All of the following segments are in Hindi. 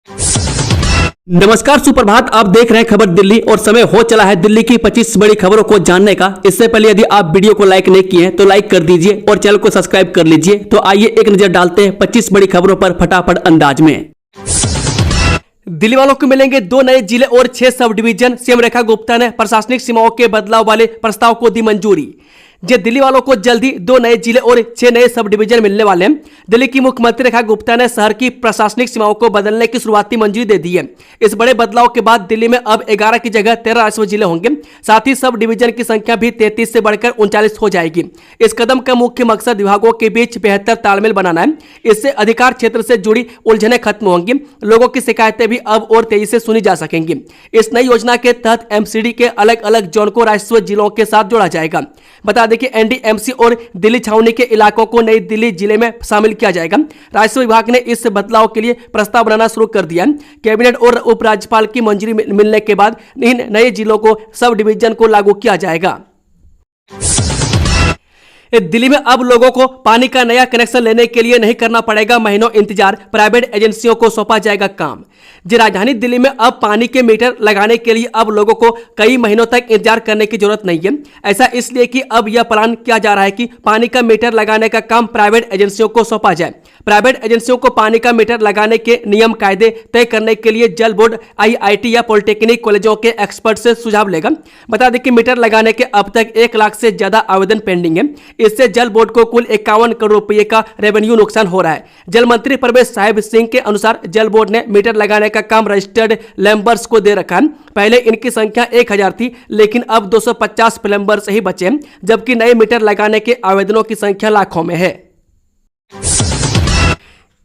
नमस्कार, सुप्रभात। आप देख रहे हैं खबर दिल्ली और समय हो चला है दिल्ली की 25 बड़ी खबरों को जानने का। इससे पहले यदि आप वीडियो को लाइक नहीं किए हैं तो लाइक कर दीजिए और चैनल को सब्सक्राइब कर लीजिए। तो आइए एक नजर डालते हैं 25 बड़ी खबरों पर फटाफट अंदाज में। दिल्ली वालों को मिलेंगे 2 नए जिले और 6 sub division. CM Rekha Gupta ने प्रशासनिक सीमाओं के बदलाव वाले प्रस्ताव को दी मंजूरी। दिल्ली वालों को जल्दी 2 नए जिले और 6 नए सब डिवीजन मिलने वाले हैं। दिल्ली की मुख्यमंत्री रेखा गुप्ता ने शहर की प्रशासनिक सीमाओं को बदलने की शुरुआती मंजूरी दे दी है। इस बड़े बदलाव के बाद दिल्ली में अब 11 की जगह 13 राजस्व जिले होंगे। साथ ही सब डिवीजन की संख्या भी 33 से बढ़कर 39 हो जाएगी। इस कदम का मुख्य मकसद विभागों के बीच बेहतर तालमेल बनाना है। इससे अधिकार क्षेत्र से जुड़ी उलझनें खत्म होंगी। लोगों की शिकायतें भी अब और तेजी से सुनी जा सकेंगी। इस नई योजना के तहत एमसीडी के अलग अलग जोन को राजस्व जिलों के साथ जोड़ा जाएगा। बता दें कि एनडीएमसी और दिल्ली छावनी के इलाकों को नई दिल्ली जिले में शामिल किया जाएगा। राजस्व विभाग ने इस बदलाव के लिए प्रस्ताव बनाना शुरू कर दिया। कैबिनेट और उपराज्यपाल की मंजूरी मिलने के बाद इन नए जिलों को सब डिवीजन को लागू किया जाएगा। दिल्ली में अब लोगों को पानी का नया कनेक्शन लेने के लिए नहीं करना पड़ेगा महीनों इंतजार। प्राइवेट एजेंसियों को सौंपा जाएगा काम। राजधानी दिल्ली में अब पानी के मीटर लगाने के लिए अब लोगों को कई महीनों तक इंतजार करने की जरूरत नहीं है। ऐसा इसलिए कि अब यह प्लान किया जा रहा है कि पानी का मीटर लगाने का काम प्राइवेट एजेंसियों को सौंपा जाए। प्राइवेट एजेंसियों को पानी का मीटर लगाने के नियम कायदे तय करने के लिए जल बोर्ड आईआईटी या पॉलिटेक्निक कॉलेजों के एक्सपर्ट से सुझाव लेगा। बता दें कि मीटर लगाने के अब तक 1 लाख से ज्यादा आवेदन पेंडिंग है। इससे जल बोर्ड को कुल 51 करोड़ रुपए का रेवेन्यू नुकसान हो रहा है। जल मंत्री प्रवेश साहिब सिंह के अनुसार जल बोर्ड ने मीटर लगाने का काम रजिस्टर्ड प्लम्बर्स को दे रखा है। पहले इनकी संख्या 1000 थी, लेकिन अब 250 प्लम्बर्स ही बचे हैं, जबकि नए मीटर लगाने के आवेदनों की संख्या लाखों में है।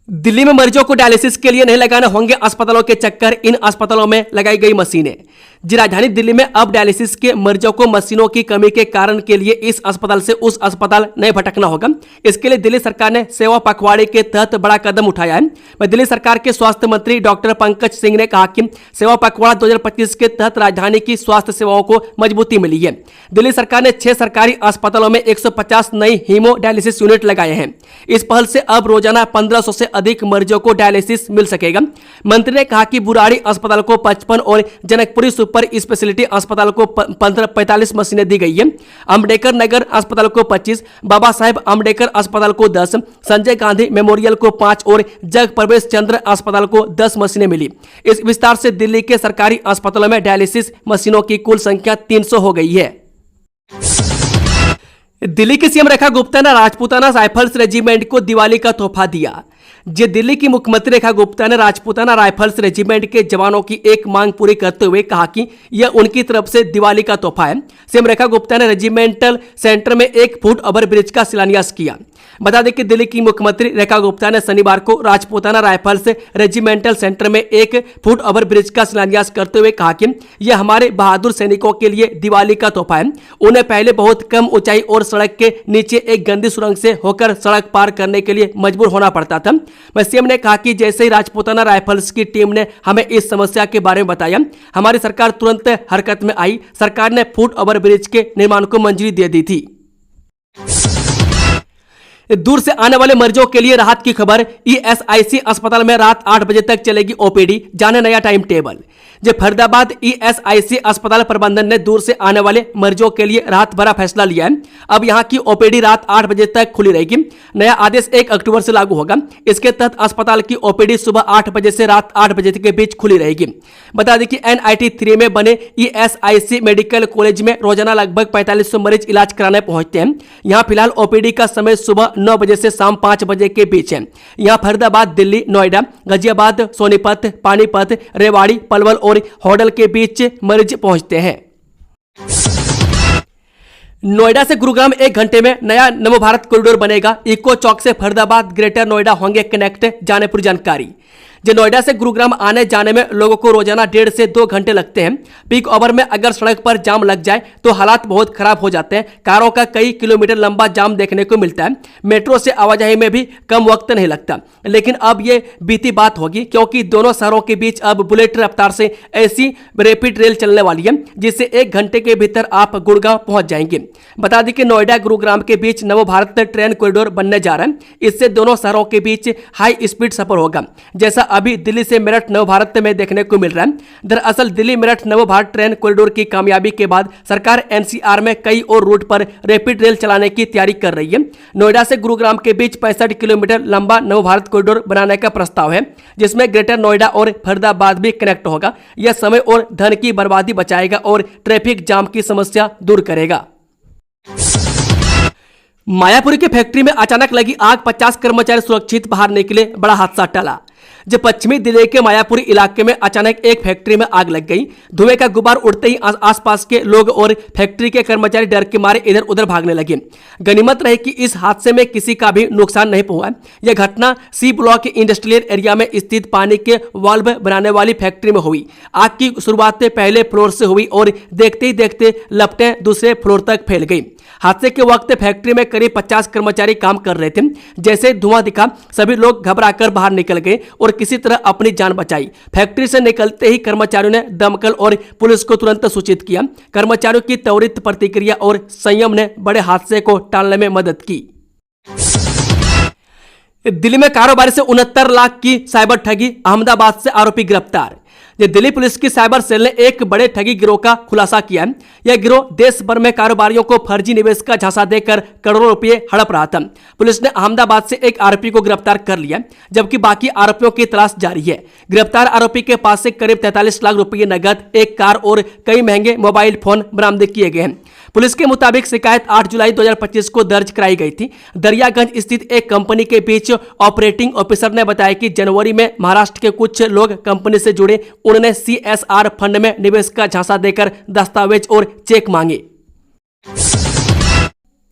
दिल्ली में मरीजों को डायलिसिस के लिए नहीं लगाने होंगे अस्पतालों के चक्कर। इन अस्पतालों में लगाई गई मशीनें। राजधानी दिल्ली में अब डायलिसिस के मरीजों को मशीनों की कमी के कारण के लिए इस अस्पताल से उस अस्पताल नहीं भटकना होगा। इसके लिए दिल्ली सरकार ने सेवा पखवाड़े के तहत बड़ा कदम उठाया है। दिल्ली सरकार के स्वास्थ्य मंत्री डॉक्टर पंकज सिंह ने कहा कि सेवा पखवाड़ा 2025 के तहत राजधानी की स्वास्थ्य सेवाओं को मजबूती मिली है। दिल्ली सरकार ने 6 सरकारी अस्पतालों में 150 नई हीमो डायलिसिस यूनिट लगाए हैं। इस पहल से अब रोजाना 1500 से अधिक मरीजों को डायलिसिस मिल सकेगा। मंत्री ने कहा कि बुराड़ी अस्पताल को 55 और जनकपुरी सुपर स्पेशलिटी अस्पताल को 45 मशीनें दी गई है। अम्बेडकर नगर अस्पताल को 25, बाबा साहेब अम्बेडकर अस्पताल को 10, संजय गांधी मेमोरियल को 5 और जग प्रवेश चंद्र अस्पताल को 10 मशीनें मिली। इस विस्तार से दिल्ली के सरकारी अस्पतालों में डायलिसिस मशीनों की कुल संख्या 300 हो गई है। दिल्ली की सीएम रेखा गुप्ता ने राजपूताना राइफल्स रेजिमेंट को दिवाली का तोहफा दिया। दिल्ली की मुख्यमंत्री रेखा गुप्ता ने राजपूताना राइफल्स रेजिमेंट के जवानों की एक मांग पूरी करते हुए कहा कि यह उनकी तरफ से दिवाली का तोहफा है। सीएम रेखा गुप्ता ने रेजिमेंटल सेंटर में 1 फुट ओवर ब्रिज का शिलान्यास किया। बता दें कि दिल्ली की मुख्यमंत्री रेखा गुप्ता ने शनिवार को राजपूताना राइफल्स रेजिमेंटल सेंटर में 1 फुट ओवर ब्रिज का शिलान्यास करते हुए कहा कि यह हमारे बहादुर सैनिकों के लिए दिवाली का तोहफा है। उन्हें पहले बहुत कम ऊंचाई और सड़क के नीचे एक गंदी सुरंग से होकर सड़क पार करने के लिए मजबूर होना पड़ता था। सीएम ने कहा कि जैसे ही राजपूताना राइफल्स की टीम ने हमें इस समस्या के बारे में बताया, हमारी सरकार तुरंत हरकत में आई। सरकार ने फुट ओवर ब्रिज के निर्माण को मंजूरी दे दी थी। दूर से आने वाले मरीजों के लिए राहत की खबर। ईएसआईसी अस्पताल में रात 8 बजे तक चलेगी ओपीडी। जाने नया टाइम टेबल। फरीदाबाद ईएसआईसी अस्पताल प्रबंधन ने दूर से आने वाले मरीजों के लिए राहत भरा फैसला लिया है। अब यहां की ओपीडी रात 8 बजे तक खुली रहेगी। नया आदेश 1 अक्टूबर से लागू होगा। इसके तहत अस्पताल की ओपीडी सुबह 8 बजे से रात 8 बजे के बीच खुली रहेगी। बता दें कि NIT 3 में बने ईएसआईसी मेडिकल कॉलेज में रोजाना लगभग 4500 मरीज इलाज कराने पहुंचते हैं। यहाँ फिलहाल ओपीडी का समय सुबह 9 बजे से शाम 5 बजे के बीच है। यहाँ फरीदाबाद, दिल्ली, नोएडा, गाजियाबाद, सोनीपत, पानीपत, रेवाड़ी, पलवल और होडल के बीच मरीज पहुंचते हैं। नोएडा से गुरुग्राम 1 घंटे में नया नवभारत कॉरिडोर बनेगा। इको चौक से फरीदाबाद ग्रेटर नोएडा होंगे कनेक्ट। जाने पूरी जानकारी। नोएडा से गुरुग्राम आने जाने में लोगों को रोजाना 1.5 से 2 घंटे लगते हैं। पीक ओवर में अगर सड़क पर जाम लग जाए तो हालात बहुत खराब हो जाते हैं। कारों का कई किलोमीटर लंबा जाम देखने को मिलता है। मेट्रो से आवाजाही में भी कम वक्त नहीं लगता। लेकिन अब ये बीती बात होगी, क्योंकि दोनों शहरों के बीच अब बुलेट रफ्तार से ऐसी रैपिड रेल चलने वाली है जिससे 1 घंटे के भीतर आप गुड़गांव पहुंच जाएंगे। बता दें कि नोएडा गुरुग्राम के बीच नवभारत ट्रेन कॉरिडोर बनने जा रहा है। इससे दोनों शहरों के बीच हाई स्पीड सफर होगा। जैसा अभी दिल्ली से मेरठ नवभारत में देखने को मिल रहा है। दरअसल दिल्ली मेरठ नवभारत ट्रेन कॉरिडोर की कामयाबी के बाद सरकार एनसीआर में कई और रूट पर रैपिड रेल चलाने की तैयारी कर रही है। नोएडा से गुरुग्राम के बीच 65 किलोमीटर लंबा नवभारत कॉरिडोर बनाने का प्रस्ताव है, जिसमें ग्रेटर नोएडा और फरीदाबाद भी कनेक्ट होगा। यह समय और धन की बर्बादी बचाएगा और ट्रैफिक जाम की समस्या दूर करेगा। मायापुरी की फैक्ट्री में अचानक लगी आग, 50 कर्मचारी सुरक्षित बाहर निकले, बड़ा हादसा टला। जब पश्चिमी दिल्ली के मायापुरी इलाके में अचानक एक फैक्ट्री में आग लग गई। धुएं का गुबार उड़ते ही आसपास के लोग और फैक्ट्री के कर्मचारी डर के मारे इधर उधर भागने लगे। गनीमत रहे कि इस हादसे में किसी का भी नुकसान नहीं पहुंचा। यह घटना सी ब्लॉक के इंडस्ट्रियल एरिया में स्थित पानी के वाल्व बनाने वाली फैक्ट्री में हुई। आग की शुरुआत पहले फ्लोर से हुई और देखते ही देखते लपटें दूसरे फ्लोर तक फैल गई। हादसे के वक्त फैक्ट्री में करीब 50 कर्मचारी काम कर रहे थे। जैसे धुआं दिखा, सभी लोग घबराकर बाहर निकल गए और किसी तरह अपनी जान बचाई। फैक्ट्री से निकलते ही कर्मचारियों ने दमकल और पुलिस को तुरंत सूचित किया। कर्मचारियों की त्वरित प्रतिक्रिया और संयम ने बड़े हादसे को टालने में मदद की। दिल्ली में कारोबारी से 69 लाख की साइबर ठगी, अहमदाबाद से आरोपी गिरफ्तार। दिल्ली पुलिस की साइबर सेल ने एक बड़े ठगी गिरोह का खुलासा किया है। यह गिरोह देश भर में कारोबारियों को फर्जी निवेश का झांसा देकर करोड़ों रुपए हड़प रहा था। पुलिस ने अहमदाबाद से एक आरोपी को गिरफ्तार कर लिया, जबकि बाकी आरोपियों की तलाश जारी है। गिरफ्तार आरोपी के पास से करीब 43 लाख रुपए नगद, एक कार और कई महंगे मोबाइल फोन बरामद किए गए हैं। पुलिस के मुताबिक शिकायत 8 जुलाई 2025 को दर्ज कराई गई थी। दरियागंज स्थित एक कंपनी के बीच ऑपरेटिंग ऑफिसर ने बताया कि जनवरी में महाराष्ट्र के कुछ लोग कंपनी से जुड़े। उन्होंने CSR फंड में निवेश का झांसा देकर दस्तावेज और चेक मांगे।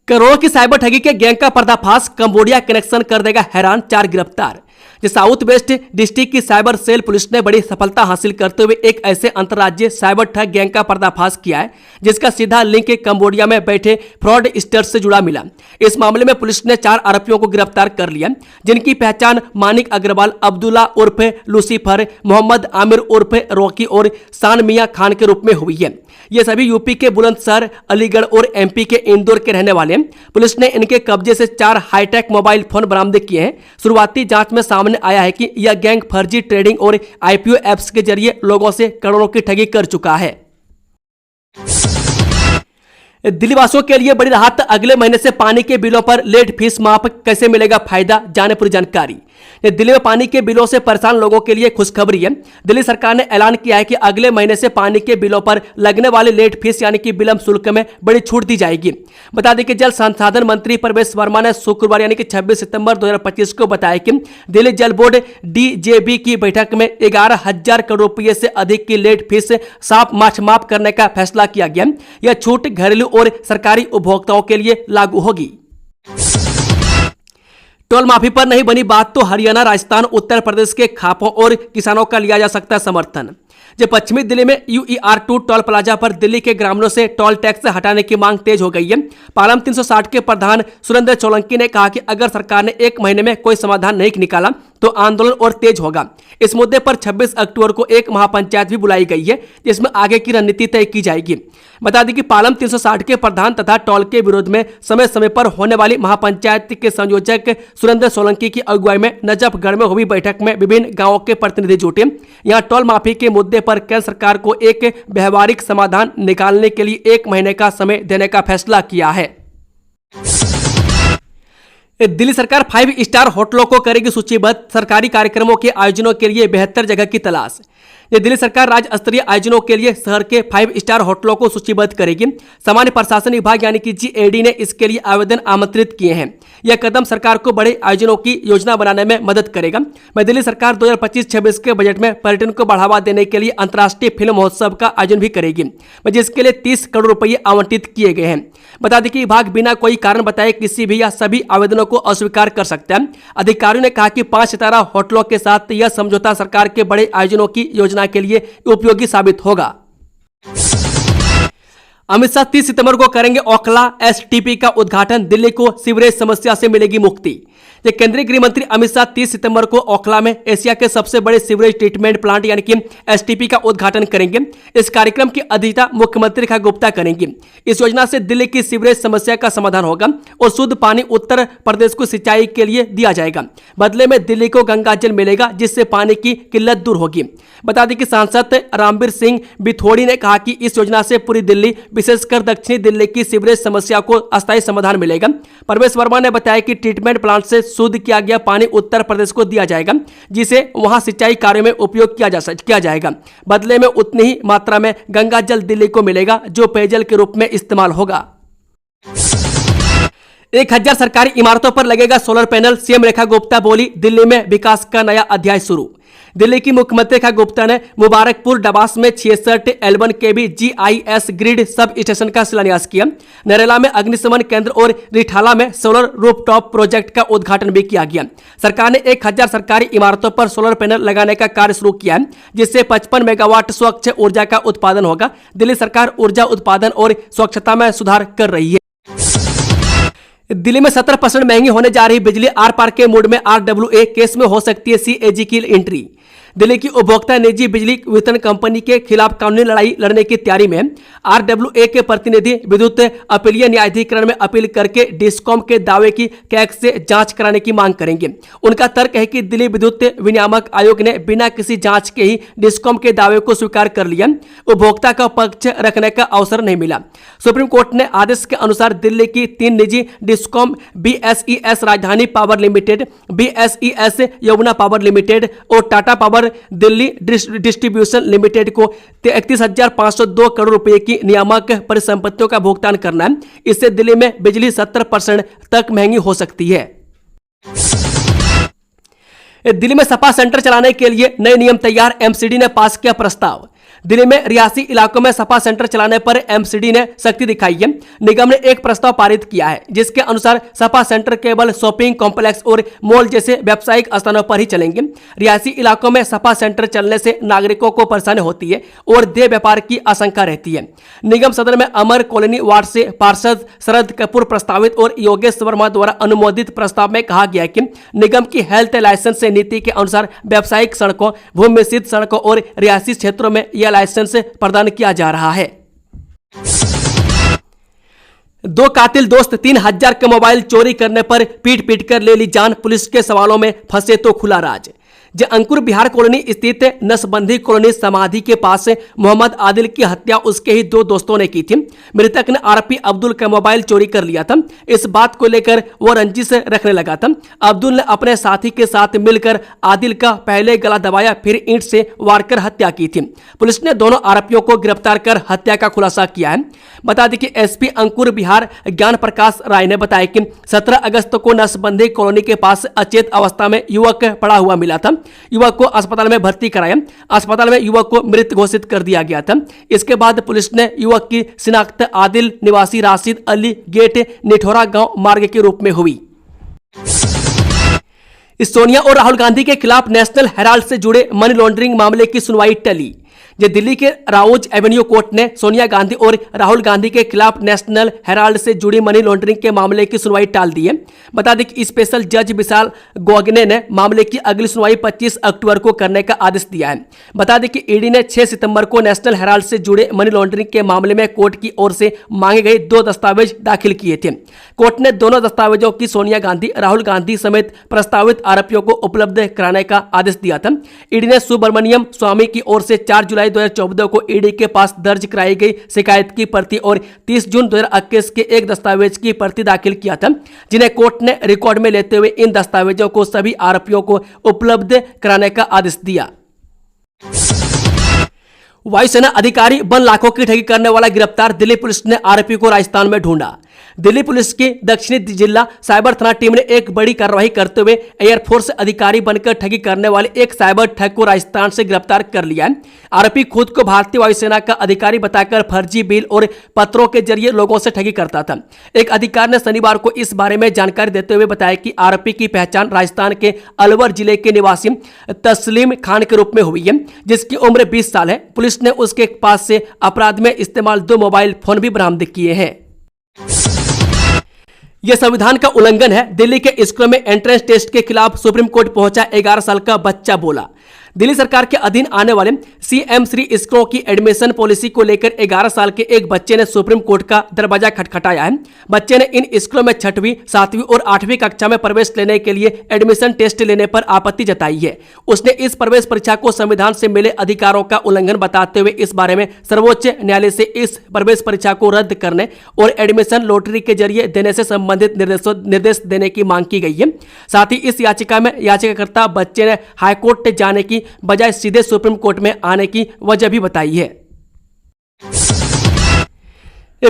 करोड़ों की साइबर ठगी के गैंग का पर्दाफाश, कंबोडिया कनेक्शन कर देगा हैरान, 4 गिरफ्तार। साउथ वेस्ट डिस्ट्रिक्ट की साइबर सेल पुलिस ने बड़ी सफलता हासिल करते हुए एक ऐसे अंतर्राज्यीय साइबर ठग गैंग का पर्दाफाश किया है, जिसका सीधा लिंक कंबोडिया में बैठे फ्रॉडस्टर्स से जुड़ा मिला। इस मामले में पुलिस ने 4 आरोपियों को गिरफ्तार कर लिया, जिनकी पहचान मानिक अग्रवाल, अब्दुल्ला उर्फ लूसीफर, मोहम्मद आमिर उर्फ रॉकी और सान मियां खान के रूप में हुई है। ये सभी यूपी के बुलंदशहर, अलीगढ़ और MP के इंदौर के रहने वाले हैं। पुलिस ने इनके कब्जे से 4 हाईटेक मोबाइल फोन बरामद किए हैं। शुरुआती जांच में सामने आया है कि यह गैंग फर्जी ट्रेडिंग और IPO ऐप्स के जरिए लोगों से करोड़ों की ठगी कर चुका है। दिल्ली वासियों के लिए बड़ी राहत, अगले महीने से पानी के बिलों पर लेट फीस माफ, कैसे मिलेगा फायदा, जाने पूरी जानकारी। दिल्ली में पानी के बिलों से परेशान लोगों के लिए खुशखबरी है। दिल्ली सरकार ने ऐलान किया है कि अगले महीने से पानी के बिलों पर लगने वाले लेट फीस यानी कि विलंब शुल्क में बड़ी छूट दी जाएगी। बता दें कि जल संसाधन मंत्री प्रवेश वर्मा ने शुक्रवार यानी कि 26 सितंबर 2025 को बताया कि दिल्ली जल बोर्ड DJB की बैठक में 11,000 करोड़ रुपये से अधिक की लेट फीस साफ माफ करने का फैसला किया गया। यह छूट घरेलू और सरकारी उपभोक्ताओं के लिए लागू होगी। टोल माफी पर नहीं बनी बात तो हरियाणा, राजस्थान, उत्तर प्रदेश के खापों और किसानों का लिया जा सकता है समर्थन। जब पश्चिमी दिल्ली में UER2 टोल प्लाजा पर दिल्ली के ग्रामीणों से टोल टैक्स हटाने की मांग तेज हो गई है। पालम 360 के प्रधान सुरेंद्र सोलंकी ने कहा कि अगर सरकार ने 1 महीने में कोई समाधान नहीं निकाला तो आंदोलन और तेज होगा। इस मुद्दे पर 26 अक्टूबर को एक महापंचायत भी बुलाई गई है, जिसमें आगे की रणनीति तय की जाएगी। बता दें कि पालम 360 के प्रधान तथा टोल के विरोध में समय समय पर होने वाली महापंचायत के संयोजक सुरेंद्र सोलंकी की अगुवाई में नजफगढ़ में हुई बैठक में विभिन्न गांवों के प्रतिनिधि जुटे। यहां टोल माफी के मुद्दे पर केंद्र सरकार को एक व्यवहारिक समाधान निकालने के लिए 1 महीने का समय देने का फैसला किया है। दिल्ली सरकार 5 स्टार होटलों को करेगी सूचीबद्ध, सरकारी कार्यक्रमों के आयोजनों के लिए बेहतर जगह की तलाश। दिल्ली सरकार राज्य स्तरीय आयोजनों के लिए शहर के 5 स्टार होटलों को सूचीबद्ध करेगी। सामान्य प्रशासन विभाग यानी कि GAD ने इसके लिए आवेदन आमंत्रित किए हैं। यह कदम सरकार को बड़े आयोजनों की योजना बनाने में मदद करेगा। दिल्ली सरकार 2025-26 के बजट में पर्यटन को बढ़ावा देने के लिए अंतर्राष्ट्रीय फिल्म महोत्सव का आयोजन भी करेगी, जिसके लिए 30 करोड़ रुपये आवंटित किए गए हैं। बता दें कि विभाग बिना कोई कारण बताए किसी भी या सभी आवेदनों को अस्वीकार कर सकता है। अधिकारियों ने कहा कि 5 सितारा होटलों के साथ यह समझौता सरकार के बड़े आयोजनों की योजना के लिए उपयोगी साबित होगा। अमित शाह 30 सितंबर को करेंगे ओखला एसटीपी का उद्घाटन, दिल्ली को सीवरेज समस्या से मिलेगी मुक्ति। ये केंद्रीय गृह मंत्री अमित शाह 30 सितंबर को ओखला में एशिया के सबसे बड़े सीवरेज ट्रीटमेंट प्लांट यानी कि एसटीपी का उद्घाटन करेंगे। इस कार्यक्रम की अध्यक्षता मुख्यमंत्री रेखा गुप्ता करेंगे। इस योजना से दिल्ली की सीवरेज समस्या का समाधान होगा और शुद्ध पानी उत्तर प्रदेश को सिंचाई के लिए दिया जाएगा। बदले में दिल्ली को गंगा जल मिलेगा, जिससे पानी की किल्लत दूर होगी। बता दें कि सांसद रामवीर सिंह बिथोड़ी ने कहा कि इस योजना से पूरी दिल्ली, विशेषकर दक्षिणी दिल्ली की सीवरेज समस्या को अस्थायी समाधान मिलेगा। परवेश वर्मा ने बताया कि ट्रीटमेंट प्लांट से शुद्ध किया गया पानी उत्तर प्रदेश को दिया जाएगा, जिसे वहां सिंचाई कार्यों में उपयोग किया जाएगा। बदले में उतनी ही मात्रा में गंगा जल दिल्ली को मिलेगा, जो पेयजल के रूप में इस्तेमाल होगा। 1000 सरकारी इमारतों पर लगेगा solar panel, CM Rekha Gupta बोली, दिल्ली में विकास का नया अध्याय शुरू। दिल्ली की मुख्यमंत्री रेखा गुप्ता ने मुबारकपुर डबास में 66 L1 kV GIS grid sub station का शिलान्यास किया। नरेला में अग्निशमन केंद्र और रिठाला में सोलर रूफटॉप प्रोजेक्ट का उद्घाटन भी किया गया। सरकार ने 1000 सरकारी इमारतों पर सोलर पैनल लगाने का कार्य शुरू किया है, जिससे 55 मेगावाट स्वच्छ ऊर्जा का उत्पादन होगा। दिल्ली सरकार ऊर्जा उत्पादन और स्वच्छता में सुधार कर रही है। दिल्ली में 17% महंगी होने जा रही बिजली, आर पार के मूड में RWA केस में हो सकती है CAG की एंट्री। दिल्ली की उपभोक्ता निजी बिजली वितरण कंपनी के खिलाफ कानूनी लड़ाई लड़ने की तैयारी में RWA के प्रतिनिधि विद्युत अपीलीय न्यायाधिकरण में अपील करके डिस्कॉम के दावे की कैग से जांच कराने की मांग करेंगे। उनका तर्क है कि दिल्ली विद्युत विनियामक आयोग ने बिना किसी जांच के ही डिस्कॉम के दावे को स्वीकार कर लिया। उपभोक्ता का पक्ष रखने का अवसर नहीं मिला। सुप्रीम कोर्ट ने आदेश के अनुसार दिल्ली की 3 निजी discom BSES Rajdhani power limited, BSES Yamuna power limited और Tata power Delhi distribution limited को 31,502 करोड़ रुपए की नियामक परिसंपत्तियों का भुगतान करना है। इससे दिल्ली में बिजली 70% तक महंगी हो सकती है। दिल्ली में सपा सेंटर चलाने के लिए नए नियम तैयार, MCD ने पास किया प्रस्ताव। दिल्ली में रियासी इलाकों में सपा सेंटर चलाने पर MCD ने सख्ती दिखाई है। निगम ने एक प्रस्ताव पारित किया है, जिसके अनुसार सपा सेंटर केवल शॉपिंग कॉम्प्लेक्स और मॉल जैसे व्यावसायिक स्थानों पर ही चलेंगे। रियासी इलाकों में सपा सेंटर चलने से नागरिकों को परेशानी होती है और देह व्यापार की आशंका रहती है। निगम सदन में अमर कॉलोनी वार्ड से पार्षद शरद कपूर प्रस्तावित और योगेश वर्मा द्वारा अनुमोदित प्रस्ताव में कहा गया है कि निगम की हेल्थ लाइसेंस नीति के अनुसार व्यावसायिक सड़कों, भूमि मिश्रित सड़कों और रिहायशी क्षेत्रों में यह लाइसेंस प्रदान किया जा रहा है। 2 कातिल दोस्त 3000 के मोबाइल चोरी करने पर पीट कर ले ली जान, पुलिस के सवालों में फंसे तो खुला राज। अंकुर बिहार कॉलोनी स्थित नसबंदी कॉलोनी समाधि के पास मोहम्मद आदिल की हत्या उसके ही 2 दोस्तों ने की थी। मृतक ने आरोपी अब्दुल का मोबाइल चोरी कर लिया था। इस बात को लेकर वो रंजिश रखने लगा था। अब्दुल ने अपने साथी के साथ मिलकर आदिल का पहले गला दबाया, फिर ईंट से वार कर हत्या की थी। पुलिस ने दोनों आरोपियों को गिरफ्तार कर हत्या का खुलासा किया है। बता दें कि एसपी अंकुर बिहार ज्ञान प्रकाश राय ने बताया कि 17 अगस्त को नसबंदी कॉलोनी के पास अचेत अवस्था में युवक पड़ा हुआ मिला था। युवक को अस्पताल में भर्ती कराया। अस्पताल में युवक को मृत घोषित कर दिया गया था। इसके बाद पुलिस ने युवक की शिनाख्त आदिल निवासी राशिद अली गेट निठोरा गांव मार्ग के रूप में हुई। सोनिया और राहुल गांधी के खिलाफ नेशनल हेराल्ड से जुड़े मनी लॉन्ड्रिंग मामले की सुनवाई टली। दिल्ली के राउज एवेन्यू कोर्ट ने सोनिया गांधी और राहुल गांधी के खिलाफ नेशनल हेराल्ड से जुड़ी मनी लॉन्ड्रिंग के मामले की सुनवाई टाल दी है। बता दें कि स्पेशल जज विशाल गोगने ने मामले की अगली सुनवाई 25 अक्टूबर को करने का आदेश दिया है। बता दें कि ईडी ने 6 सितंबर को नेशनल हेराल्ड से जुड़े मनी लॉन्ड्रिंग के मामले में कोर्ट की ओर से मांगे गए 2 दस्तावेज दाखिल किए थे। कोर्ट ने दोनों दस्तावेजों की सोनिया गांधी, राहुल गांधी समेत प्रस्तावित आरोपियों को उपलब्ध कराने का आदेश दिया था। ईडी ने सुब्रमण्यम स्वामी की ओर से 4 जुलाई 2014 को ईडी के पास दर्ज कराई गई शिकायत की प्रति और 30 जून 2021 के एक दस्तावेज की प्रति दाखिल किया था, जिन्हें कोर्ट ने रिकॉर्ड में लेते हुए इन दस्तावेजों को सभी आरोपियों को उपलब्ध कराने का आदेश दिया। वायुसेना अधिकारी 1 लाखों की ठगी करने वाला गिरफ्तार, दिल्ली पुलिस ने आरोपी को राजस्थान में ढूंढा। दिल्ली पुलिस की दक्षिणी जिला साइबर थाना टीम ने एक बड़ी कार्रवाई करते हुए एयरफोर्स अधिकारी बनकर ठगी करने वाले एक साइबर ठग को राजस्थान से गिरफ्तार कर लिया है। आरोपी खुद को भारतीय वायुसेना का अधिकारी बताकर फर्जी बिल और पत्रों के जरिए लोगों से ठगी करता था। एक अधिकारी ने शनिवार को इस बारे में जानकारी देते हुए बताया कि आरोपी की पहचान राजस्थान के अलवर जिले के निवासी तस्लीम खान के रूप में हुई है, जिसकी उम्र 20 साल है। पुलिस ने उसके पास से अपराध में इस्तेमाल 2 मोबाइल फोन भी बरामद किए हैं। यह संविधान का उल्लंघन है। दिल्ली के स्कूल में एंट्रेंस टेस्ट के खिलाफ सुप्रीम कोर्ट पहुंचा 11 साल का बच्चा बोला। दिल्ली सरकार के अधीन आने वाले सीएम श्री स्कूलों की एडमिशन पॉलिसी को लेकर 11 साल के एक बच्चे ने सुप्रीम कोर्ट का दरवाजा खटखटाया है। बच्चे ने इन स्कूलों में 6वीं, 7वीं और 8वीं कक्षा में प्रवेश लेने के लिए एडमिशन टेस्ट लेने पर आपत्ति जताई है। उसने इस प्रवेश परीक्षा को संविधान से मिले अधिकारों का उल्लंघन बताते हुए इस बारे में सर्वोच्च न्यायालय से इस प्रवेश परीक्षा को रद्द करने और एडमिशन लॉटरी के जरिए देने से संबंधित निर्देश देने की मांग की गई है। साथ ही इस याचिका में याचिकाकर्ता बच्चे ने हाईकोर्ट जाने की बजाय सीधे सुप्रीम कोर्ट में आने की वजह भी बताई है।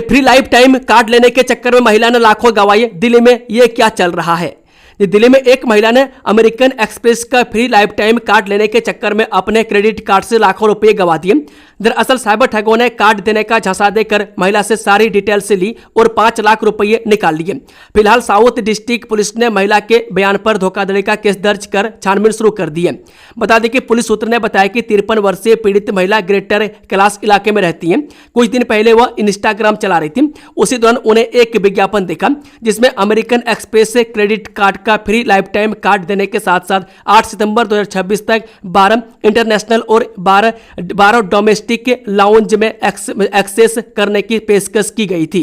फ्री लाइफ टाइम कार्ड लेने के चक्कर में महिला ने लाखों गंवाए। दिल्ली में यह क्या चल रहा है? दिल्ली में एक महिला ने अमेरिकन एक्सप्रेस का फ्री लाइफ टाइम कार्ड लेने के चक्कर में अपने क्रेडिट कार्ड से लाखों रुपए गंवा दिए। दरअसल साइबर ठगों ने कार्ड देने का झांसा देकर महिला से सारी डिटेल से ली और 5 लाख रुपए निकाल लिए। फिलहाल साउथ डिस्ट्रिक्ट पुलिस ने महिला के बयान पर धोखाधड़ी का केस दर्ज कर छानबीन शुरू कर दी है। बता दें कि पुलिस सूत्र ने बताया कि 53 वर्षीय पीड़ित महिला ग्रेटर कैलाश इलाके में रहती है। कुछ दिन पहले वह इंस्टाग्राम चला रही थी। उसी दौरान उन्हें एक विज्ञापन देखा जिसमें अमेरिकन एक्सप्रेस से क्रेडिट कार्ड का फ्री लाइफ टाइम कार्ड देने के साथ साथ 8 सितंबर 2026 तक 12 इंटरनेशनल और 12 डोमेस्टिक के लाउंज में एक्सेस करने की पेशकश की गई थी।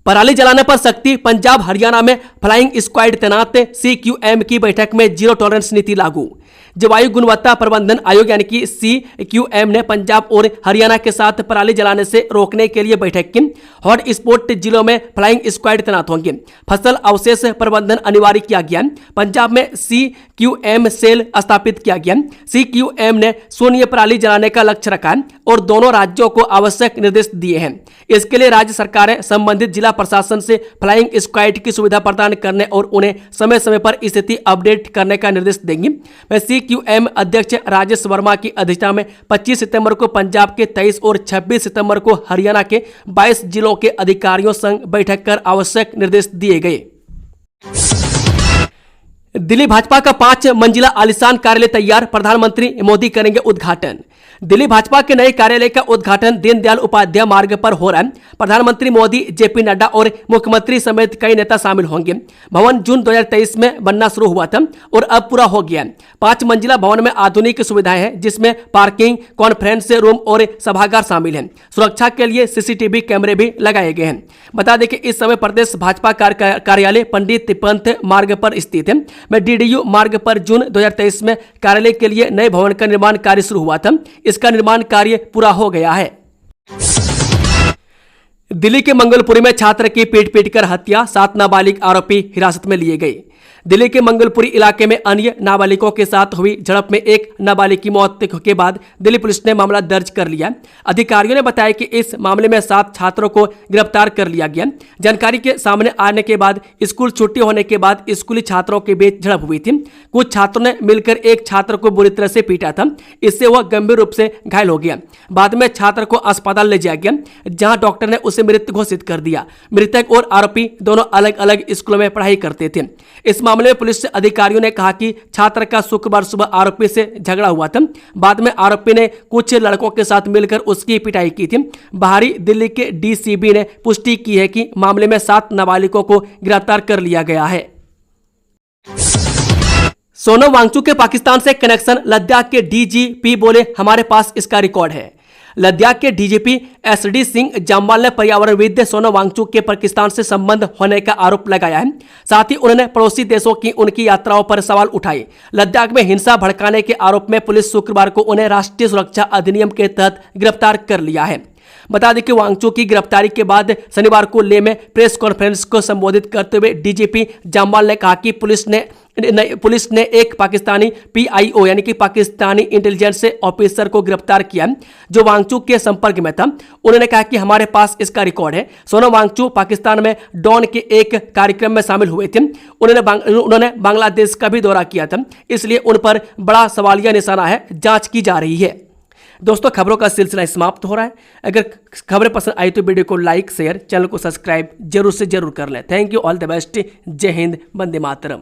पराली जलाने पर सख्ती। पंजाब हरियाणा में फ्लाइंग स्क्वाड तैनात। CQM की बैठक में जीरो टॉलरेंस नीति लागू। जलवायु गुणवत्ता प्रबंधन आयोग यानी कि CQM ने पंजाब और हरियाणा के साथ पराली जलाने से रोकने के लिए बैठक की। हॉट स्पॉट जिलों में फ्लाइंग स्क्वाड तैनात होंगे। फसल अवशेष प्रबंधन अनिवार्य किया गया। पंजाब में CQM सेल स्थापित किया गया। CQM ने शून्य पराली जलाने का लक्ष्य रखा है और दोनों राज्यों को आवश्यक निर्देश दिए हैं। इसके लिए राज्य सरकारें संबंधित जिला प्रशासन से फ्लाइंग स्क्वाड की सुविधा प्रदान करने और उन्हें समय समय पर स्थिति अपडेट करने का निर्देश देंगी। CQM अध्यक्ष राजेश वर्मा की अध्यक्षता में 25 सितंबर को पंजाब के 23 और 26 सितंबर को हरियाणा के 22 जिलों के अधिकारियों संग बैठक कर आवश्यक निर्देश दिए गए। दिल्ली भाजपा का 5 मंजिला आलीशान कार्यालय तैयार। प्रधानमंत्री मोदी करेंगे उद्घाटन। दिल्ली भाजपा के नए कार्यालय का उद्घाटन दीनदयाल उपाध्याय मार्ग पर हो रहा है। प्रधानमंत्री मोदी, JP नड्डा और मुख्यमंत्री समेत कई नेता शामिल होंगे। भवन जून 2023 में बनना शुरू हुआ था और अब पूरा हो गया है। 5 मंजिला भवन में आधुनिक सुविधाएं हैं जिसमें पार्किंग, कॉन्फ्रेंस रूम और सभागार शामिल हैं। सुरक्षा के लिए CCTV कैमरे भी लगाए गए हैं। बता दें कि इस समय प्रदेश भाजपा कार्यालय पंडित पंत मार्ग पर स्थित है। में DDU मार्ग पर जून 2023 में कार्यालय के लिए नए भवन का निर्माण कार्य शुरू हुआ था। इसका निर्माण कार्य पूरा हो गया है। दिल्ली के मंगलपुरी में छात्र की पीट कर हत्या। 7 नाबालिग आरोपी हिरासत में लिए गए। दिल्ली के मंगलपुरी इलाके में अन्य नाबालिगों के साथ हुई झड़प में एक नाबालिग की मौत के बाद दिल्ली पुलिस ने मामला दर्ज कर लिया। अधिकारियों ने बताया कि इस मामले में 7 छात्रों को गिरफ्तार कर लिया गया। जानकारी के सामने आने के बाद स्कूल छुट्टी होने के बाद स्कूली छात्रों के बीच झड़प हुई थी। कुछ छात्रों ने मिलकर एक छात्र को बुरी तरह से पीटा था। इससे वह गंभीर रूप से घायल हो गया। बाद में छात्र को अस्पताल ले जाया गया जहां डॉक्टर ने उसे मृत घोषित कर दिया। मृतक और आरोपी दोनों अलग अलग स्कूलों में पढ़ाई करते थे। इस मामले में पुलिस अधिकारियों ने कहा कि छात्र का शुक्रवार सुबह आरोपी से झगड़ा हुआ था। बाद में आरोपी ने कुछ लड़कों के साथ मिलकर उसकी पिटाई की थी। बाहरी दिल्ली के DCB ने पुष्टि की है कि मामले में 7 नाबालिगों को गिरफ्तार कर लिया गया है। सोनम वांगचुक के पाकिस्तान से कनेक्शन। लद्दाख के DGP बोले हमारे पास इसका रिकॉर्ड है। लद्दाख के DGP SD सिंह जामवाल ने पर्यावरणविद सोनम वांगचुक के पाकिस्तान से संबंध होने का आरोप लगाया है। साथ ही उन्होंने पड़ोसी देशों की उनकी यात्राओं पर सवाल उठाए। लद्दाख में हिंसा भड़काने के आरोप में पुलिस शुक्रवार को उन्हें राष्ट्रीय सुरक्षा अधिनियम के तहत गिरफ्तार कर लिया है। बता दें कि वांगचू की गिरफ्तारी के बाद शनिवार को लेह में प्रेस कॉन्फ्रेंस को संबोधित करते हुए डीजीपी जामवाल ने कहा कि पुलिस ने एक पाकिस्तानी पीआईओ यानी कि पाकिस्तानी इंटेलिजेंस ऑफिसर को गिरफ्तार किया जो वांगचू के संपर्क में था। उन्होंने कहा कि हमारे पास इसका रिकॉर्ड है। सोनम वांगचू पाकिस्तान में डॉन के एक कार्यक्रम में शामिल हुए थे। उन्होंने बांग्लादेश का भी दौरा किया था, इसलिए उन पर बड़ा सवालिया निशाना है। जांच की जा रही है। दोस्तों, खबरों का सिलसिला समाप्त हो रहा है। अगर खबरें पसंद आई तो वीडियो को लाइक शेयर, चैनल को सब्सक्राइब जरूर से जरूर कर लें। Thank you, all the best. जय हिंद, वंदे मातरम।